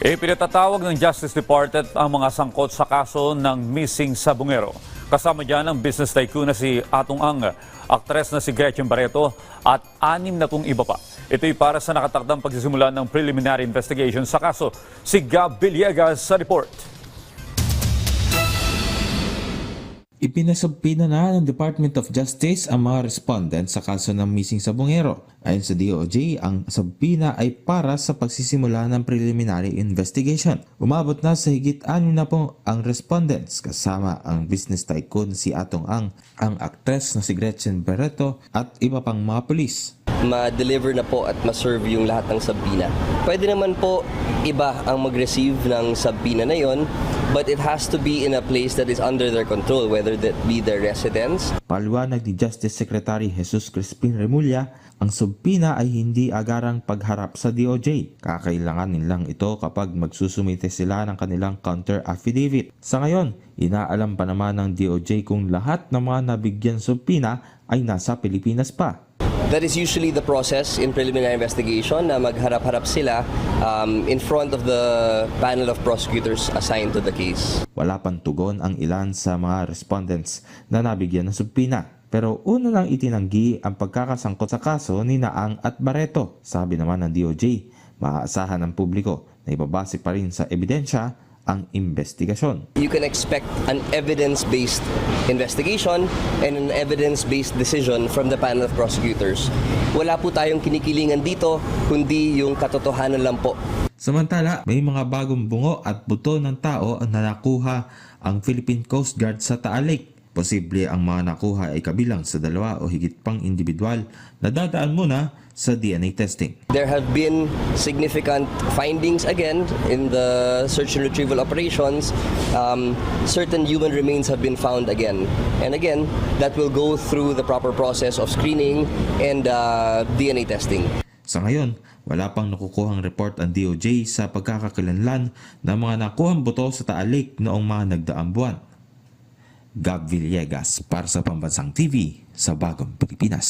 Ipinatatawag ng Justice Department ang mga sangkot sa kaso ng missing sa Bungero. Kasama dyan ang business tycoon na si Atong Ang, aktres na si Gretchen Barreto at 6 na pong iba pa. Ito'y para sa nakatakdang pagsisimula ng preliminary investigation sa kaso. Si Gab Villegas sa report. Ipinasubpina na ng Department of Justice ang mga respondent sa kaso ng missing sa Bungero. Ayon sa DOJ, ang subpina ay para sa pagsisimula ng preliminary investigation. Umabot na sa higit 6 na po ang respondents kasama ang business tycoon si Atong ang aktres na si Gretchen Barreto at iba pang mga pulis. Ma-deliver na po at ma-serve yung lahat ng subpoena. Pwede naman po iba ang mag-receive ng subpoena na yon, but it has to be in a place that is under their control, whether that be their residence. Paliwanag ni Justice Secretary Jesus Crispin Remulla, ang subpoena ay hindi agarang pagharap sa DOJ. Kakailangan nilang ito kapag magsusumite sila ng kanilang counter affidavit. Sa ngayon, inaalam pa naman ng DOJ kung lahat ng mga nabigyan subpoena ay nasa Pilipinas pa. That is usually the process in preliminary investigation, na magharap-harap sila in front of the panel of prosecutors assigned to the case. Wala pang tugon ang ilan sa mga respondents na nabigyan ng subpoena. Pero una lang itinanggi ang pagkakasangkot sa kaso ni Naang at Barreto. Sabi naman ng DOJ, maaasahan ng publiko na ibabase pa rin sa ebidensya ang investigasyon. You can expect an evidence-based investigation and an evidence-based decision from the panel of prosecutors. Wala po tayong kinikilingan dito, kundi yung katotohanan lang po. Samantala, may mga bagong bungo at buto ng tao na nakuha ang Philippine Coast Guard sa Taal Lake. Posible ang mga nakuha ay kabilang sa 2 o higit pang individual na dadaan muna sa DNA testing. There have been significant findings again in the search and retrieval operations. Certain human remains have been found again. And again, that will go through the proper process of screening and DNA testing. Sa ngayon, wala pang nakukuhang report ang DOJ sa pagkakakilanlan ng mga nakuhang buto sa Taal Lake noong mga nagdaang buwan. Gab Villegas para sa Pambansang TV sa Bagong Pilipinas.